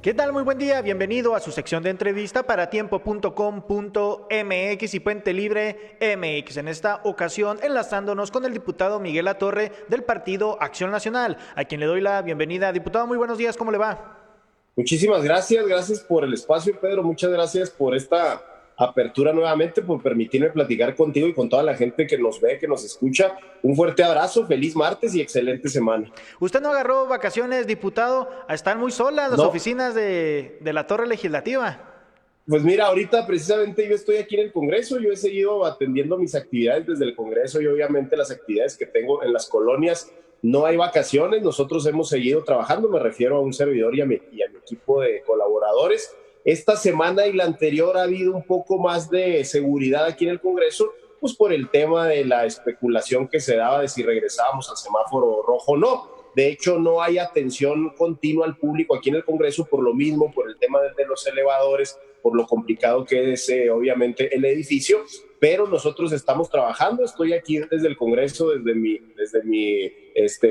¿Qué tal? Muy buen día, bienvenido a su sección de entrevista para tiempo.com.mx y Puente Libre MX. En esta ocasión, enlazándonos con el diputado Miguel Latorre del Partido Acción Nacional, a quien le doy la bienvenida. Diputado, muy buenos días, ¿cómo le va? Muchísimas gracias, gracias por el espacio, Pedro. Muchas gracias por esta apertura nuevamente, por permitirme platicar contigo y con toda la gente que nos ve, que nos escucha. Un fuerte abrazo, feliz martes y excelente semana. ¿Usted no agarró vacaciones, diputado? Están muy solas las No, oficinas de la Torre Legislativa. pues mira, ahorita precisamente yo estoy aquí en el Congreso, yo he seguido atendiendo mis actividades desde el Congreso y obviamente las actividades que tengo en las colonias. No hay vacaciones, nosotros hemos seguido trabajando, me refiero a un servidor y a mi equipo de colaboradores. Esta semana y la anterior ha habido un poco más de seguridad aquí en el Congreso, pues por el tema de la especulación que se daba de si regresábamos al semáforo rojo o no. De hecho, no hay atención continua al público aquí en el Congreso por lo mismo, por el tema de los elevadores, por lo complicado que es obviamente el edificio, pero nosotros estamos trabajando, estoy aquí desde el Congreso, desde mi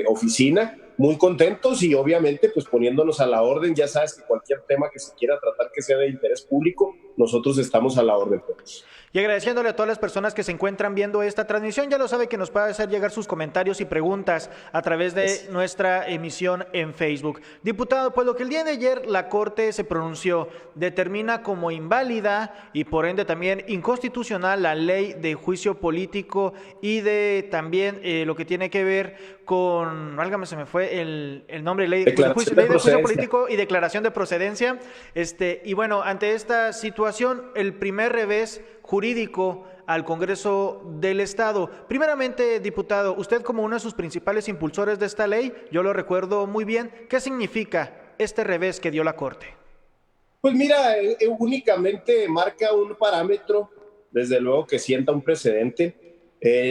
oficina, muy contentos y obviamente pues poniéndonos a la orden. Ya sabes que cualquier tema que se quiera tratar que sea de interés público, nosotros estamos a la orden, pues. Y agradeciéndole a todas las personas que se encuentran viendo esta transmisión, ya lo sabe que nos puede hacer llegar sus comentarios y preguntas a través de nuestra emisión en Facebook. Diputado, pues lo que el día de ayer la Corte se pronunció determina como inválida y por ende también inconstitucional la ley de juicio político y de también lo que tiene que ver con, válgame, se me fue el nombre, Declaración de ley de juicio procedencia. político y declaración de procedencia. Y bueno, ante esta situación, el primer revés jurídico al Congreso del Estado. Primeramente, diputado, usted como uno de sus principales impulsores de esta ley, yo lo recuerdo muy bien, ¿qué significa este revés que dio la Corte? Pues mira, únicamente marca un parámetro, desde luego que sienta un precedente.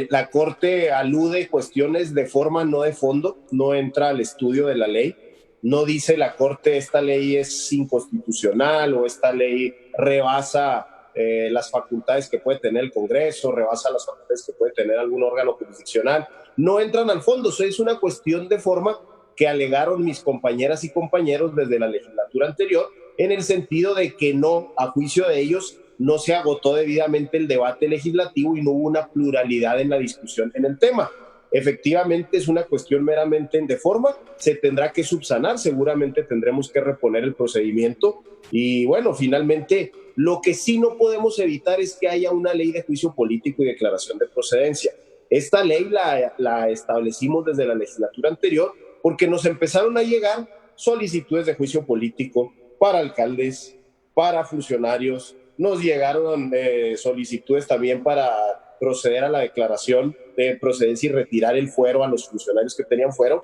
La Corte alude cuestiones de forma, no de fondo, no entra al estudio de la ley. No dice la Corte esta ley es inconstitucional o esta ley rebasa las facultades que puede tener el Congreso, rebasa las facultades que puede tener algún órgano jurisdiccional. No entran al fondo, es una cuestión de forma que alegaron mis compañeras y compañeros desde la legislatura anterior, en el sentido de que no, a juicio de ellos, no se agotó debidamente el debate legislativo y no hubo una pluralidad en la discusión en el tema. Efectivamente es una cuestión meramente de forma, se tendrá que subsanar, seguramente tendremos que reponer el procedimiento y bueno, finalmente lo que sí no podemos evitar es que haya una ley de juicio político y declaración de procedencia. Esta ley la establecimos desde la legislatura anterior porque nos empezaron a llegar solicitudes de juicio político para alcaldes, para funcionarios, nos llegaron solicitudes también para proceder a la declaración de procedencia y retirar el fuero a los funcionarios que tenían fuero,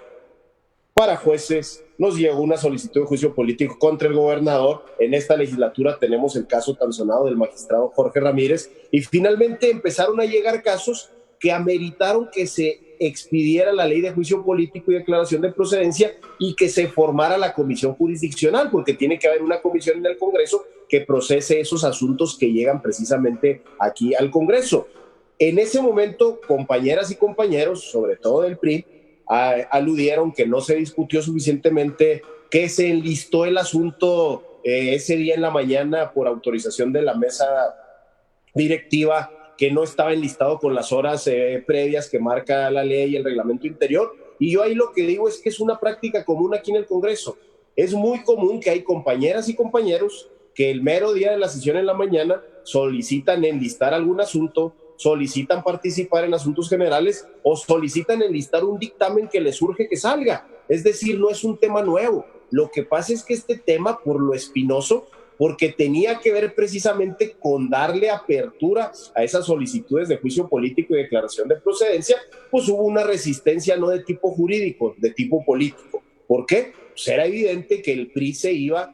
para jueces, nos llegó una solicitud de juicio político contra el gobernador. En esta legislatura tenemos el caso tan sonado del magistrado Jorge Ramírez y finalmente empezaron a llegar casos que ameritaron que se expidiera la ley de juicio político y declaración de procedencia y que se formara la comisión jurisdiccional, porque tiene que haber una comisión en el Congreso que procese esos asuntos que llegan precisamente aquí al Congreso. En ese momento, compañeras y compañeros, sobre todo del PRI, aludieron que no se discutió suficientemente, que se enlistó el asunto ese día en la mañana por autorización de la mesa directiva, que no estaba enlistado con las horas previas que marca la ley y el reglamento interior. Y yo ahí lo que digo es que es una práctica común aquí en el Congreso. Es muy común que hay compañeras y compañeros que el mero día de la sesión en la mañana solicitan enlistar algún asunto, solicitan participar en asuntos generales o solicitan enlistar un dictamen que les urge que salga. Es decir, no es un tema nuevo. Lo que pasa es que este tema, por lo espinoso, porque tenía que ver precisamente con darle apertura a esas solicitudes de juicio político y declaración de procedencia, pues hubo una resistencia no de tipo jurídico, de tipo político. ¿Por qué? Pues era evidente que el PRI se iba,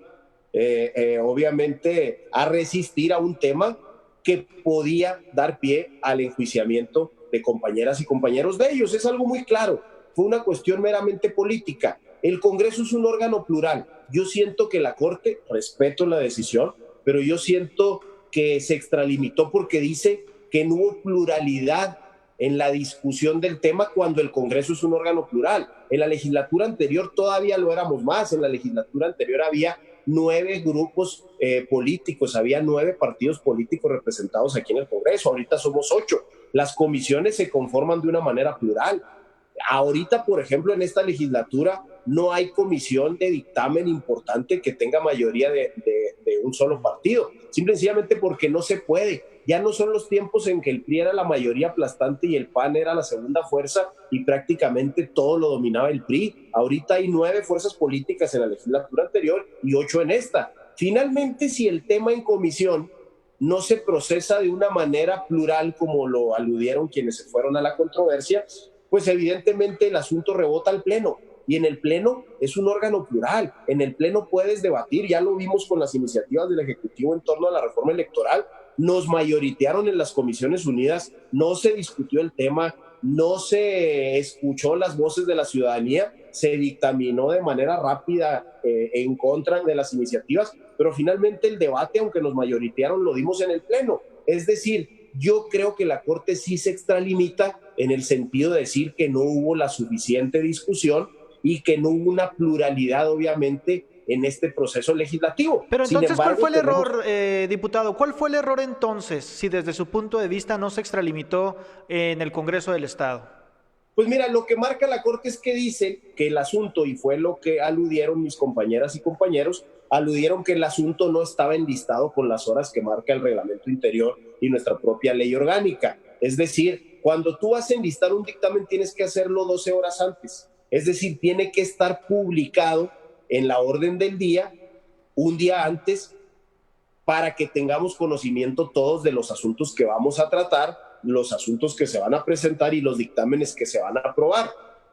obviamente, a resistir a un tema que podía dar pie al enjuiciamiento de compañeras y compañeros de ellos. Es algo muy claro, fue una cuestión meramente política. El Congreso es un órgano plural. Yo siento que la Corte, respeto la decisión, pero yo siento que se extralimitó porque dice que no hubo pluralidad en la discusión del tema cuando el Congreso es un órgano plural. En la legislatura anterior todavía lo éramos más. En la legislatura anterior había 9 grupos políticos, había 9 partidos políticos representados aquí en el Congreso, ahorita somos 8. Las comisiones se conforman de una manera plural. Ahorita, por ejemplo, en esta legislatura no hay comisión de dictamen importante que tenga mayoría de un solo partido, simple y sencillamente porque no se puede. Ya no son los tiempos en que el PRI era la mayoría aplastante y el PAN era la segunda fuerza y prácticamente todo lo dominaba el PRI. Ahorita hay 9 fuerzas políticas en la legislatura anterior y 8 en esta. Finalmente, si el tema en comisión no se procesa de una manera plural, como lo aludieron quienes se fueron a la controversia, pues evidentemente el asunto rebota al Pleno. Y en el Pleno es un órgano plural. En el Pleno puedes debatir, ya lo vimos con las iniciativas del Ejecutivo en torno a la reforma electoral. Nos mayoritearon en las Comisiones Unidas, no se discutió el tema, no se escuchó las voces de la ciudadanía, se dictaminó de manera rápida en contra de las iniciativas, pero finalmente el debate, aunque nos mayoritearon, lo dimos en el Pleno. Es decir, yo creo que la Corte sí se extralimita en el sentido de decir que no hubo la suficiente discusión y que no hubo una pluralidad, obviamente, en este proceso legislativo. Pero entonces, ¿cuál fue el error, diputado? ¿Cuál fue el error entonces, si desde su punto de vista no se extralimitó en el Congreso del Estado? Pues mira, lo que marca la Corte es que dice que el asunto, y fue lo que aludieron mis compañeras y compañeros, aludieron que el asunto no estaba enlistado con las horas que marca el reglamento interior y nuestra propia ley orgánica. Es decir, cuando tú vas a enlistar un dictamen tienes que hacerlo 12 horas antes. Es decir, tiene que estar publicado en la orden del día un día antes para que tengamos conocimiento todos de los asuntos que vamos a tratar, los asuntos que se van a presentar y los dictámenes que se van a aprobar.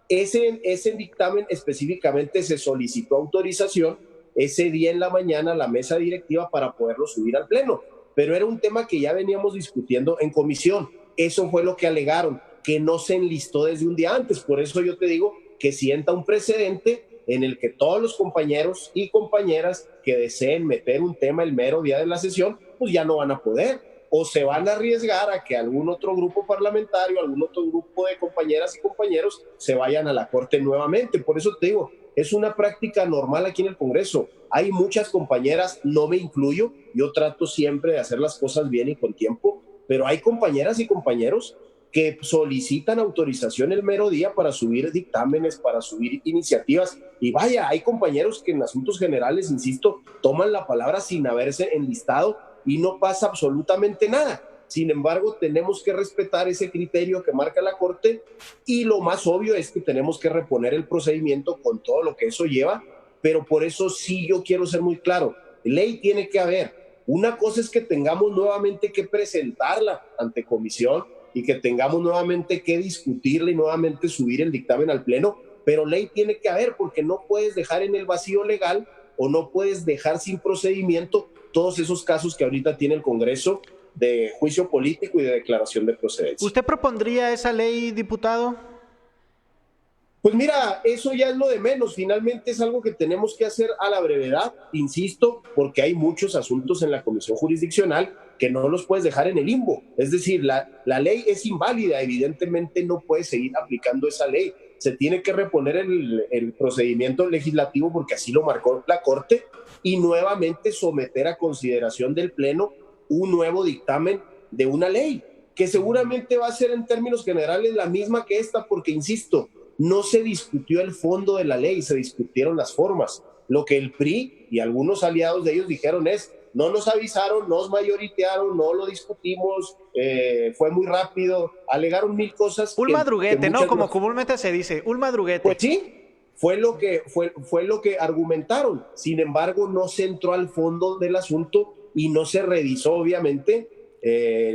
Ese dictamen específicamente se solicitó autorización ese día en la mañana a la mesa directiva para poderlo subir al Pleno, pero era un tema que ya veníamos discutiendo en comisión. Eso fue lo que alegaron, que no se enlistó desde un día antes. Por eso yo te digo que sienta un precedente en el que todos los compañeros y compañeras que deseen meter un tema el mero día de la sesión, pues ya no van a poder, o se van a arriesgar a que algún otro grupo parlamentario, algún otro grupo de compañeras y compañeros se vayan a la Corte nuevamente. Por eso te digo, es una práctica normal aquí en el Congreso. Hay muchas compañeras, no me incluyo, yo trato siempre de hacer las cosas bien y con tiempo, pero hay compañeras y compañeros que solicitan autorización el mero día para subir dictámenes, para subir iniciativas. Y vaya, hay compañeros que en asuntos generales, insisto, toman la palabra sin haberse enlistado y no pasa absolutamente nada. Sin embargo, tenemos que respetar ese criterio que marca la Corte y lo más obvio es que tenemos que reponer el procedimiento con todo lo que eso lleva, pero por eso sí yo quiero ser muy claro, ley tiene que haber. Una cosa es que tengamos nuevamente que presentarla ante comisión y que tengamos nuevamente que discutirla y nuevamente subir el dictamen al Pleno, pero ley tiene que haber porque no puedes dejar en el vacío legal o no puedes dejar sin procedimiento todos esos casos que ahorita tiene el Congreso de juicio político y de declaración de procedencia. ¿Usted propondría esa ley, diputado? Pues mira, eso ya es lo de menos. Finalmente es algo que tenemos que hacer a la brevedad, insisto, porque hay muchos asuntos en la Comisión Jurisdiccional que no los puedes dejar en el limbo. Es decir, la ley es inválida, evidentemente no puedes seguir aplicando esa ley. Se tiene que reponer el procedimiento legislativo porque así lo marcó la Corte y nuevamente someter a consideración del Pleno un nuevo dictamen de una ley, que seguramente va a ser en términos generales la misma que esta, porque insisto, no se discutió el fondo de la ley, se discutieron las formas. Lo que el PRI y algunos aliados de ellos dijeron es, no nos avisaron, nos mayoritearon, no lo discutimos, fue muy rápido, alegaron mil cosas. Un madruguete, ¿no? Como comúnmente se dice, un madruguete. Pues sí, fue lo que argumentaron. Sin embargo, no se entró al fondo del asunto y no se revisó, obviamente,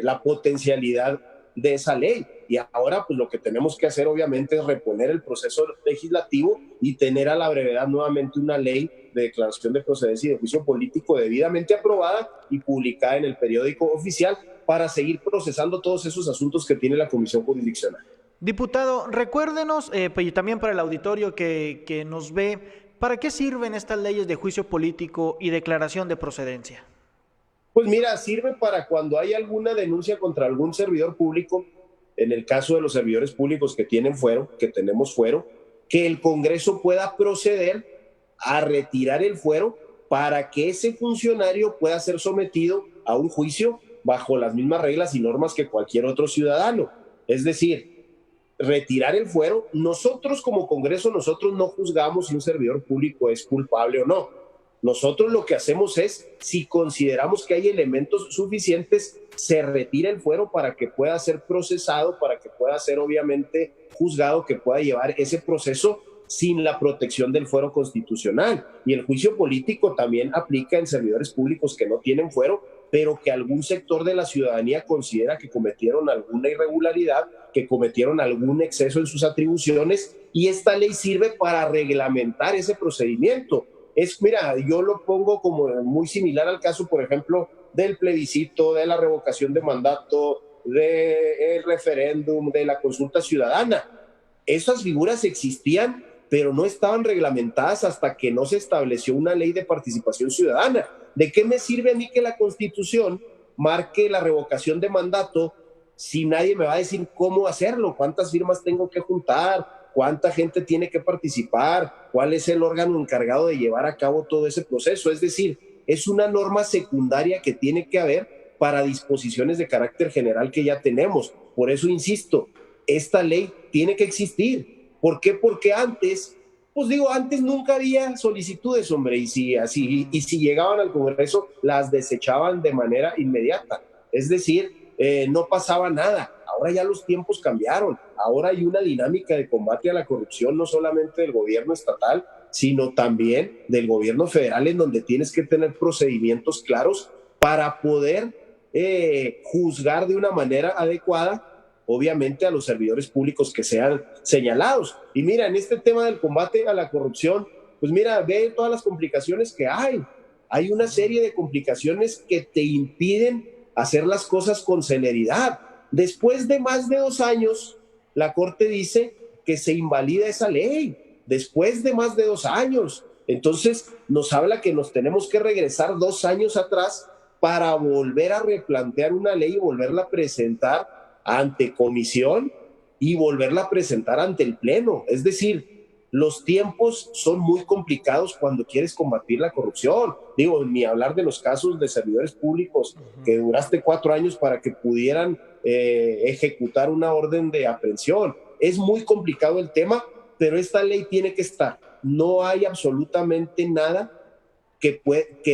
la potencialidad de esa ley. Y ahora pues lo que tenemos que hacer obviamente es reponer el proceso legislativo y tener a la brevedad nuevamente una ley de declaración de procedencia y de juicio político debidamente aprobada y publicada en el periódico oficial para seguir procesando todos esos asuntos que tiene la Comisión Jurisdiccional. Diputado, recuérdenos, y también para el auditorio que nos ve, ¿para qué sirven estas leyes de juicio político y declaración de procedencia? Pues mira, sirve para cuando hay alguna denuncia contra algún servidor público, en el caso de los servidores públicos que tienen fuero, que tenemos fuero, que el Congreso pueda proceder a retirar el fuero para que ese funcionario pueda ser sometido a un juicio bajo las mismas reglas y normas que cualquier otro ciudadano. Es decir, retirar el fuero, nosotros como Congreso, nosotros no juzgamos si un servidor público es culpable o no. Nosotros lo que hacemos es, si consideramos que hay elementos suficientes, se retira el fuero para que pueda ser procesado, para que pueda ser obviamente juzgado, que pueda llevar ese proceso sin la protección del fuero constitucional. Y el juicio político también aplica en servidores públicos que no tienen fuero, pero que algún sector de la ciudadanía considera que cometieron alguna irregularidad, que cometieron algún exceso en sus atribuciones, y esta ley sirve para reglamentar ese procedimiento. Mira, yo lo pongo como muy similar al caso, por ejemplo, del plebiscito, de la revocación de mandato, del referéndum, de la consulta ciudadana. Esas figuras existían, pero no estaban reglamentadas hasta que no se estableció una ley de participación ciudadana. ¿De qué me sirve a mí que la Constitución marque la revocación de mandato si nadie me va a decir cómo hacerlo? ¿Cuántas firmas tengo que juntar? ¿Cuánta gente tiene que participar? ¿Cuál es el órgano encargado de llevar a cabo todo ese proceso? Es decir, es una norma secundaria que tiene que haber para disposiciones de carácter general que ya tenemos. Por eso insisto, esta ley tiene que existir. ¿Por qué? Porque antes, pues digo, antes nunca había solicitudes, hombre, y si llegaban al Congreso, las desechaban de manera inmediata. Es decir, no pasaba nada. Ahora ya los tiempos cambiaron. Ahora hay una dinámica de combate a la corrupción, no solamente del gobierno estatal, sino también del gobierno federal, en donde tienes que tener procedimientos claros para poder juzgar de una manera adecuada, obviamente, a los servidores públicos que sean señalados. Y mira, en este tema del combate a la corrupción, pues mira, ve todas las complicaciones que hay. Hay una serie de complicaciones que te impiden hacer las cosas con celeridad. Después de más de 2 años, la Corte dice que se invalida esa ley. Después de más de 2 años. Entonces, nos habla que nos tenemos que regresar 2 años atrás para volver a replantear una ley y volverla a presentar ante comisión y volverla a presentar ante el Pleno. Es decir, los tiempos son muy complicados cuando quieres combatir la corrupción. Digo, ni hablar de los casos de servidores públicos que duraste 4 años para que pudieran ejecutar una orden de aprehensión. Es muy complicado el tema, pero esta ley tiene que estar. No hay absolutamente nada que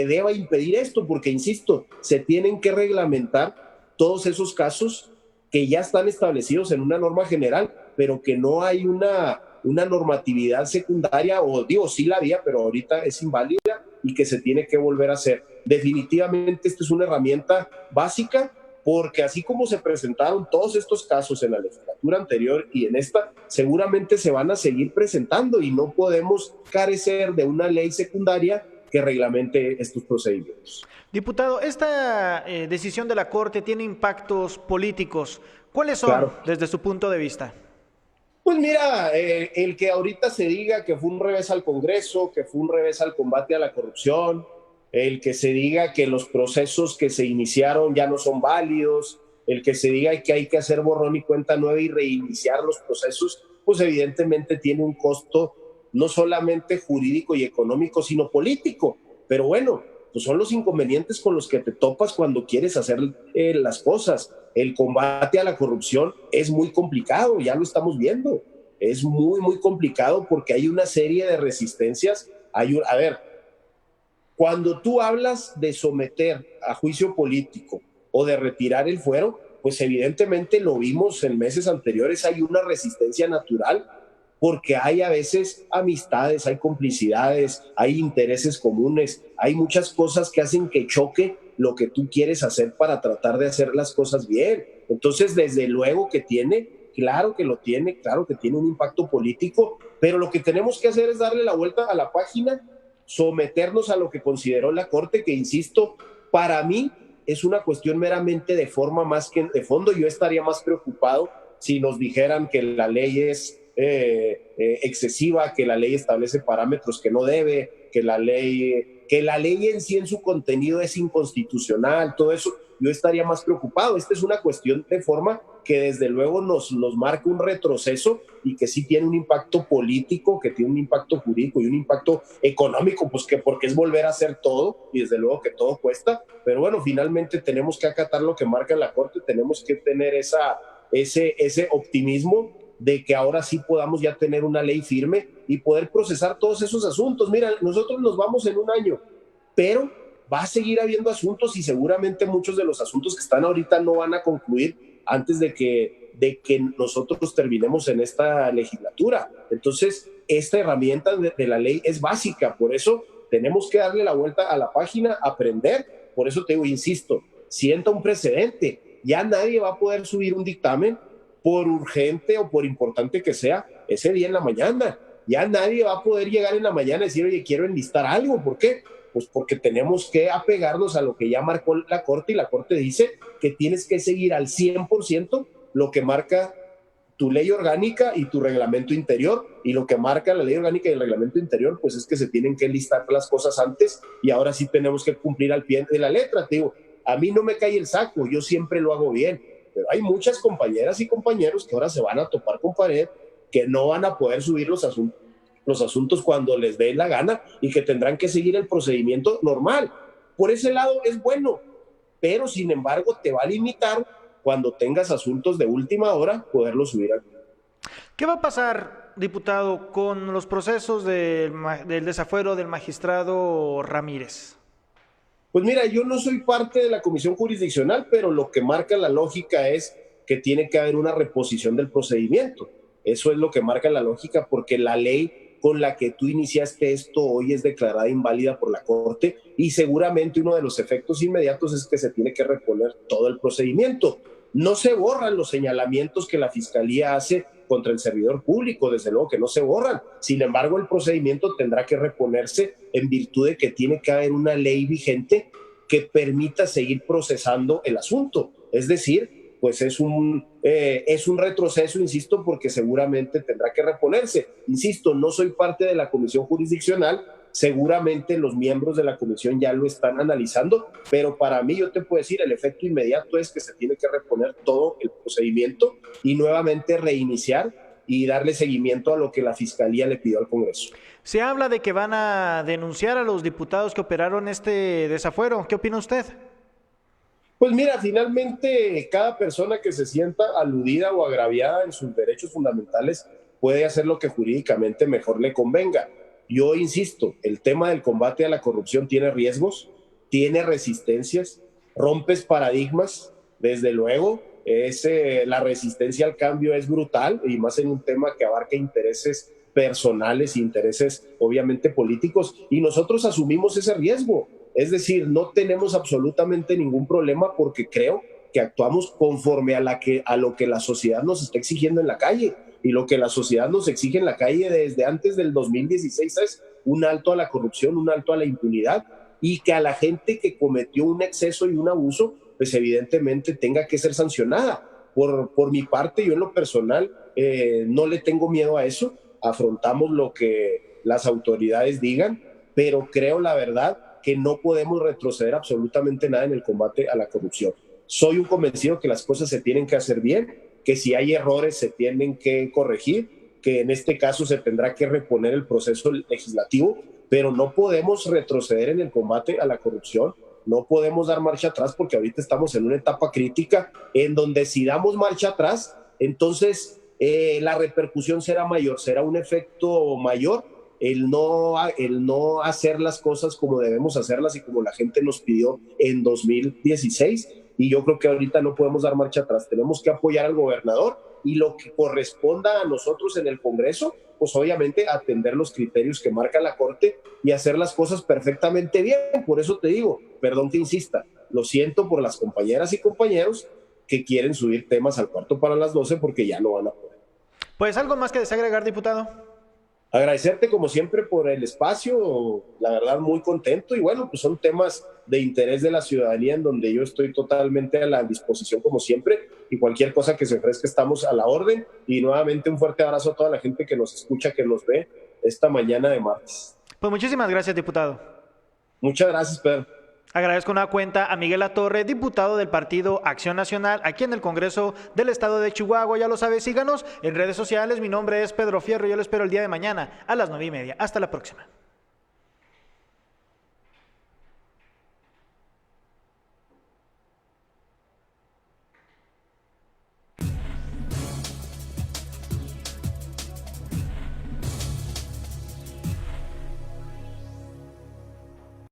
deba impedir esto, porque, insisto, se tienen que reglamentar todos esos casos que ya están establecidos en una norma general, pero que no hay una normatividad secundaria, o digo, sí la había, pero ahorita es inválida y que se tiene que volver a hacer. Definitivamente esta es una herramienta básica, porque así como se presentaron todos estos casos en la legislatura anterior y en esta, seguramente se van a seguir presentando y no podemos carecer de una ley secundaria que reglamente estos procedimientos. Diputado, esta decisión de la Corte tiene impactos políticos. ¿Cuáles son, claro, desde su punto de vista? Pues mira, el que ahorita se diga que fue un revés al Congreso, que fue un revés al combate a la corrupción, el que se diga que los procesos que se iniciaron ya no son válidos, el que se diga que hay que hacer borrón y cuenta nueva y reiniciar los procesos, pues evidentemente tiene un costo no solamente jurídico y económico, sino político. Pero bueno, pues son los inconvenientes con los que te topas cuando quieres hacer las cosas. El combate a la corrupción es muy complicado, ya lo estamos viendo. Es muy, muy complicado porque hay una serie de resistencias. A ver, cuando tú hablas de someter a juicio político o de retirar el fuero, pues evidentemente lo vimos en meses anteriores, hay una resistencia natural porque hay a veces amistades, hay complicidades, hay intereses comunes, hay muchas cosas que hacen que choque lo que tú quieres hacer para tratar de hacer las cosas bien. Entonces, desde luego que tiene, claro que lo tiene, claro que tiene un impacto político, pero lo que tenemos que hacer es darle la vuelta a la página, someternos a lo que consideró la Corte, que insisto, para mí es una cuestión meramente de forma más que de fondo. Yo estaría más preocupado si nos dijeran que la ley es excesiva, que la ley establece parámetros que no debe, que la ley en sí en su contenido es inconstitucional, todo eso, yo estaría más preocupado. Esta es una cuestión de forma que desde luego nos marca un retroceso y que sí tiene un impacto político, que tiene un impacto jurídico y un impacto económico, pues que porque es volver a hacer todo y desde luego que todo cuesta, pero bueno, finalmente tenemos que acatar lo que marca la Corte, tenemos que tener ese optimismo de que ahora sí podamos ya tener una ley firme y poder procesar todos esos asuntos. Mira, nosotros nos vamos en un año, pero va a seguir habiendo asuntos y seguramente muchos de los asuntos que están ahorita no van a concluir antes de que nosotros terminemos en esta legislatura. Entonces, esta herramienta de la ley es básica, por eso tenemos que darle la vuelta a la página, aprender. Por eso te digo, insisto, sienta un precedente. Ya nadie va a poder subir un dictamen, por urgente o por importante que sea, ese día en la mañana. Ya nadie va a poder llegar en la mañana y decir, oye, quiero enlistar algo. ¿Por qué? Pues porque tenemos que apegarnos a lo que ya marcó la Corte, y la Corte dice que tienes que seguir al 100% lo que marca tu ley orgánica y tu reglamento interior, y lo que marca la ley orgánica y el reglamento interior, pues es que se tienen que listar las cosas antes, y ahora sí tenemos que cumplir al pie de la letra. Te digo, a mí no me cae el saco, yo siempre lo hago bien, pero hay muchas compañeras y compañeros que ahora se van a topar con pared, que no van a poder subir los asuntos cuando les dé la gana y que tendrán que seguir el procedimiento normal. Por ese lado es bueno, pero sin embargo te va a limitar cuando tengas asuntos de última hora poderlos subir aquí. ¿Qué va a pasar, diputado, con los procesos del desafuero del magistrado Ramírez? Pues mira, yo no soy parte de la comisión jurisdiccional, pero lo que marca la lógica es que tiene que haber una reposición del procedimiento. Eso es lo que marca la lógica, porque la ley con la que tú iniciaste esto hoy es declarada inválida por la Corte, y seguramente uno de los efectos inmediatos es que se tiene que reponer todo el procedimiento. No se borran los señalamientos que la Fiscalía hace contra el servidor público, desde luego que no se borran. Sin embargo, el procedimiento tendrá que reponerse en virtud de que tiene que haber una ley vigente que permita seguir procesando el asunto. Es decir, pues es un retroceso, insisto, porque seguramente tendrá que reponerse. Insisto, no soy parte de la comisión jurisdiccional, seguramente los miembros de la comisión ya lo están analizando, pero para mí yo te puedo decir, el efecto inmediato es que se tiene que reponer todo el procedimiento y nuevamente reiniciar y darle seguimiento a lo que la Fiscalía le pidió al Congreso. Se habla de que van a denunciar a los diputados que operaron este desafuero. ¿Qué opina usted? Pues mira, finalmente cada persona que se sienta aludida o agraviada en sus derechos fundamentales puede hacer lo que jurídicamente mejor le convenga. Yo insisto, el tema del combate a la corrupción tiene riesgos, tiene resistencias, rompes paradigmas, desde luego, la resistencia al cambio es brutal, y más en un tema que abarca intereses personales, intereses obviamente políticos, y nosotros asumimos ese riesgo. Es decir, no tenemos absolutamente ningún problema porque creo que actuamos conforme a lo que la sociedad nos está exigiendo en la calle. Y lo que la sociedad nos exige en la calle desde antes del 2016 es un alto a la corrupción, un alto a la impunidad, y que a la gente que cometió un exceso y un abuso, pues evidentemente tenga que ser sancionada. Por mi parte, yo en lo personal no le tengo miedo a eso, afrontamos lo que las autoridades digan, pero creo la verdad que no podemos retroceder absolutamente nada en el combate a la corrupción. Soy un convencido que las cosas se tienen que hacer bien, que si hay errores se tienen que corregir, que en este caso se tendrá que reponer el proceso legislativo, pero no podemos retroceder en el combate a la corrupción, no podemos dar marcha atrás, porque ahorita estamos en una etapa crítica en donde si damos marcha atrás, entonces la repercusión será mayor, será un efecto mayor el no hacer las cosas como debemos hacerlas y como la gente nos pidió en 2016. Y yo creo que ahorita no podemos dar marcha atrás, tenemos que apoyar al gobernador y lo que corresponda a nosotros en el Congreso, pues obviamente atender los criterios que marca la Corte y hacer las cosas perfectamente bien. Por eso te digo, perdón que insista, lo siento por las compañeras y compañeros que quieren subir temas al cuarto para las 12 porque ya no van a poder. Pues algo más que desagregar, diputado. Agradecerte como siempre por el espacio, la verdad muy contento, y bueno, pues son temas de interés de la ciudadanía en donde yo estoy totalmente a la disposición como siempre, y cualquier cosa que se ofrezca estamos a la orden. Y nuevamente un fuerte abrazo a toda la gente que nos escucha, que nos ve esta mañana de martes. Pues muchísimas gracias, diputado. Muchas gracias, Pedro. Agradezco una cuenta a Miguel Latorre, diputado del Partido Acción Nacional, aquí en el Congreso del Estado de Chihuahua. Ya lo sabes, síganos en redes sociales. Mi nombre es Pedro Fierro. Yo lo espero el día de mañana a las 9:30. Hasta la próxima.